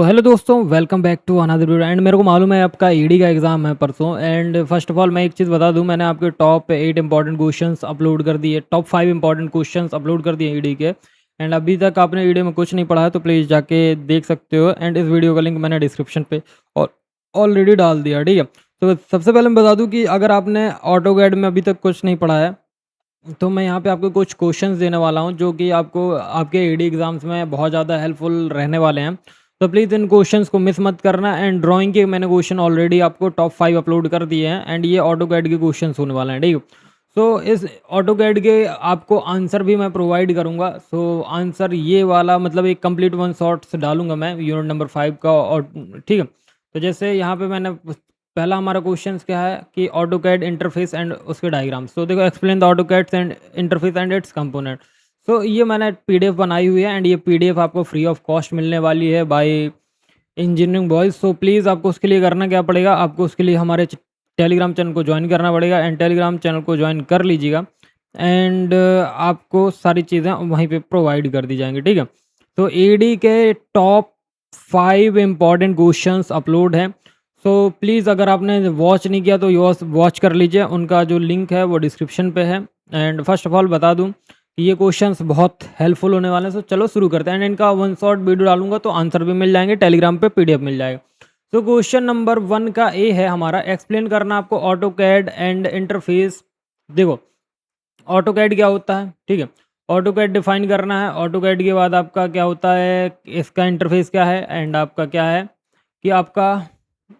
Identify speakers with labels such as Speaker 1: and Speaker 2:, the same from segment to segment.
Speaker 1: Hello दोस्तों, welcome back to another video. And मेरे को मालूम है आपका ईडी का एग्ज़ाम है परसों। एंड फर्स्ट ऑफ ऑल मैं एक चीज़ बता दूं, मैंने आपके टॉप 8 इंपॉर्टेंट क्वेश्चंस अपलोड कर दिए, टॉप 5 इंपॉर्टेंट क्वेश्चंस अपलोड कर दिए ईडी के। एंड अभी तक आपने ईडी में कुछ नहीं पढ़ा है तो प्लीज़ जाके देख सकते हो। एंड इस वीडियो का लिंक मैंने डिस्क्रिप्शन पे और ऑलरेडी डाल दिया, ठीक है। तो सबसे पहले मैं बता दूँ कि अगर आपने ऑटो कैड में अभी तक कुछ नहीं पढ़ा है तो मैं यहाँ पे आपको कुछ क्वेश्चंस देने वाला हूँ जो कि आपको आपके ईडी एग्ज़ाम्स में बहुत ज़्यादा हेल्पफुल रहने वाले हैं। तो प्लीज़ इन क्वेश्चंस को मिस मत करना। एंड ड्राइंग के मैंने क्वेश्चन ऑलरेडी आपको टॉप 5 अपलोड कर दिए हैं एंड ये ऑटो कैड के क्वेश्चंस होने वाले हैं, ठीक है। सो इस ऑटो कैड के आपको आंसर भी मैं प्रोवाइड करूँगा। सो आंसर ये वाला मतलब एक कंप्लीट वन शॉट्स डालूंगा मैं यूनिट नंबर 5 का, और ठीक है। तो जैसे यहाँ पे मैंने पहला हमारा क्वेश्चन क्या है कि ऑटो कैड इंटरफेस एंड उसके डायग्राम्स। तो देखो, explain the AutoCAD and interface and its component. So ये मैंने पीडीएफ बनाई हुई है एंड ये पीडीएफ आपको फ्री ऑफ कॉस्ट मिलने वाली है by engineering boys. So please आपको उसके लिए करना क्या पड़ेगा, आपको उसके लिए हमारे टेलीग्राम चैनल को ज्वाइन करना पड़ेगा। एंड टेलीग्राम चैनल को ज्वाइन कर लीजिएगा एंड आपको सारी चीज़ें वहीं पे प्रोवाइड कर दी जाएंगी, ठीक है। तो ईडी के टॉप 5 इम्पॉर्टेंट क्वेश्चंस अपलोड हैं। सो प्लीज़ अगर आपने वॉच नहीं किया तो वॉच कर लीजिए, उनका जो लिंक है वो डिस्क्रिप्शन पे है। एंड फर्स्ट ऑफ ऑल बता दूं कि ये क्वेश्चंस बहुत हेल्पफुल होने वाले हैं। सो चलो शुरू करते हैं। एंड इनका वन शॉट वीडियो डालूंगा तो आंसर भी मिल जाएंगे, टेलीग्राम पे पीडीएफ मिल जाएगा। तो क्वेश्चन नंबर 1 का ए है हमारा, एक्सप्लेन करना आपको ऑटो कैड एंड इंटरफेस। देखो, ऑटो कैड क्या होता है, ठीक है। ऑटो कैड डिफाइन करना है। ऑटो कैड के बाद आपका क्या होता है, इसका इंटरफेस क्या है एंड आपका क्या है कि आपका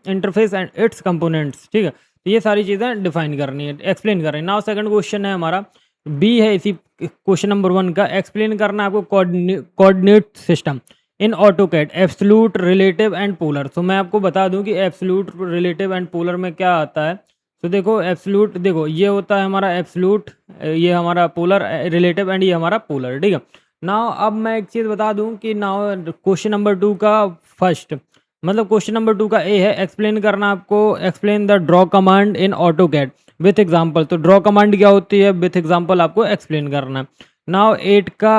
Speaker 1: इंटरफेस एंड इट्स कंपोनेंट्स, ठीक है। तो ये सारी चीज़ें डिफाइन करनी है, एक्सप्लेन करनी है। नाउ सेकंड क्वेश्चन है हमारा, बी है इसी क्वेश्चन नंबर 1 का, एक्सप्लेन करना आपको coordinate system in AutoCAD, absolute, relative and polar. तो मैं आपको बता दूं कि एब्सोल्यूट, रिलेटिव एंड पोलर में क्या आता है। तो देखो, एब्सोल्यूट देखो ये होता है हमारा एब्सोल्यूट, ये हमारा पोलर, रिलेटिव एंड ये हमारा पोलर, ठीक है। नाउ अब मैं एक चीज़ बता दूं कि नाउ क्वेश्चन नंबर 2 का फर्स्ट मतलब क्वेश्चन नंबर 2 का ए है, एक्सप्लेन करना आपको, explain the draw command in AutoCAD with example. तो ड्रॉ कमांड क्या होती है, विथ एग्जाम्पल आपको एक्सप्लेन करना है। नाउ 8 का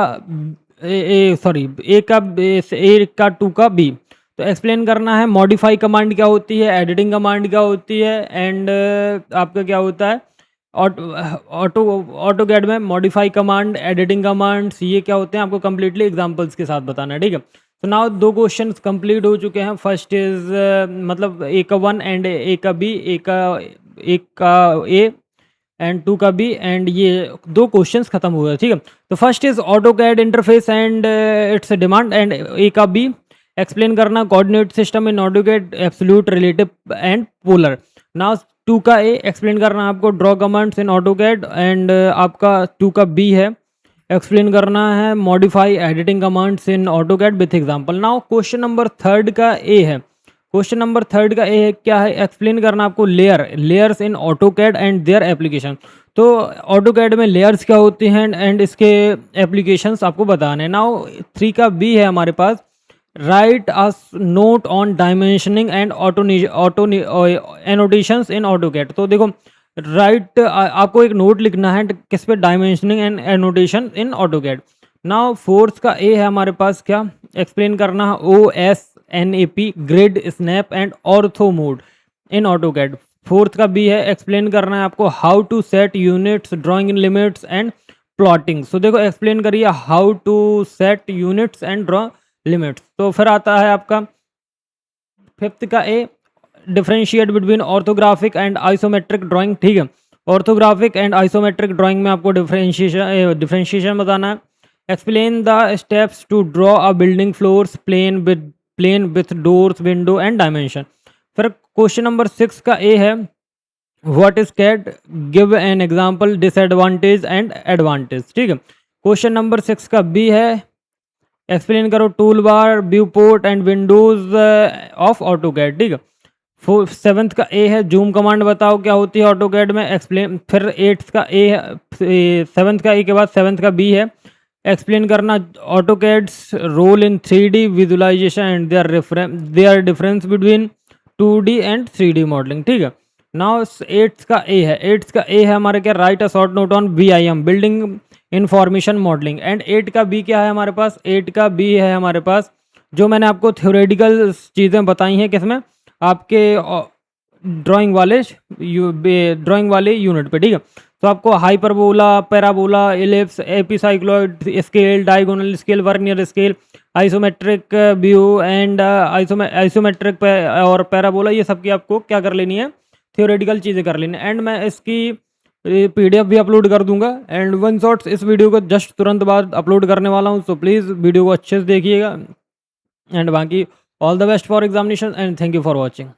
Speaker 1: सॉरी ए का 2 का बी। तो एक्सप्लेन करना है मॉडिफाई कमांड क्या होती है, एडिटिंग कमांड क्या होती है एंड आपका क्या होता है ऑटो ऑटो कैड में मॉडिफाई कमांड, एडिटिंग कमांड्स, ये क्या होते हैं आपको कंप्लीटली एग्जांपल्स के साथ बताना है, ठीक है। तो नाउ 2 क्वेश्चंस कंप्लीट हो चुके हैं। फर्स्ट इज मतलब ए का 1 एंड ए का बी, ए का ए एंड 2 का बी, एंड ये 2 क्वेश्चंस खत्म हुए, ठीक है। तो first is AutoCAD interface and its demand, and A का बी एक्सप्लेन करना coordinate system in AutoCAD, absolute, relative and polar. Now 2 का ए एक्सप्लेन करना आपको draw commands in AutoCAD, and आपका 2 का बी है explain करना है modify editing commands in AutoCAD with example. Now question number 3 का A है, क्वेश्चन नंबर 3 का ए है क्या है, एक्सप्लेन करना आपको layers in AutoCAD and their application. तो ऑटो कैड में लेयर्स क्या होती हैं एंड इसके एप्लीकेशंस आपको बताने हैं। नाउ 3 का बी है हमारे पास, write a note on dimensioning and auto annotations in AutoCAD. तो देखो, राइट आपको एक नोट लिखना है किस पे, dimensioning and annotation in AutoCAD. Now 4th का ए है हमारे पास क्या, एक्सप्लेन करना OSNAP, grid, snap and ortho mode in AutoCAD. 4th का बी है, एक्सप्लेन करना है आपको how to set units, drawing in limits and plotting. So देखो, एक्सप्लेन करिए how to set units and draw limits. तो फिर आता है आपका 5th का A, differentiate between orthographic and isometric drawing, ठीक है। ऑर्थोग्राफिक एंड आइसोमेट्रिक ड्राइंग में आपको डिफरेंशिएशन बताना है। Explain the steps to draw a building floors plan with doors, window and dimension. फिर क्वेश्चन नंबर 6 का ए है, what is CAD, give an example, disadvantage and advantage, ठीक है। Question number 6 का बी है, एक्सप्लेन करो toolbar, viewport and windows of AutoCAD, ठीक है। 7th का ए है, जूम कमांड बताओ क्या होती है ऑटो कैड में, एक्सप्लेन। फिर 8th का ए है, 7th का ए के बाद 7th का बी है, एक्सप्लेन करना AutoCAD's role in 3D visualisation and their difference between 2D and 3D modelling, ठीक है। नाउ 8th का ए है, 8th का ए है हमारे क्या, right a short note on BIM, building information modelling. And 8 का बी क्या है हमारे पास, 8 का बी है हमारे पास जो मैंने आपको थ्योरेटिकल चीज़ें बताई हैं किसमें, आपके ड्राइंग वाले यूनिट पे, ठीक है। तो आपको hyperbola, parabola, ellipse, epicycloid, scale, diagonal scale, vernier scale, isometric view and isometric और पैराबोला, ये सब की आपको क्या कर लेनी है, थ्योरेटिकल चीज़ें कर लेनी है। एंड मैं इसकी पीडीएफ भी अपलोड कर दूंगा। एंड वन शॉट्स इस वीडियो को जस्ट तुरंत बाद अपलोड करने वाला हूँ, सो प्लीज़ वीडियो को अच्छे से देखिएगा। एंड बाकी all the best for examination and thank you for watching.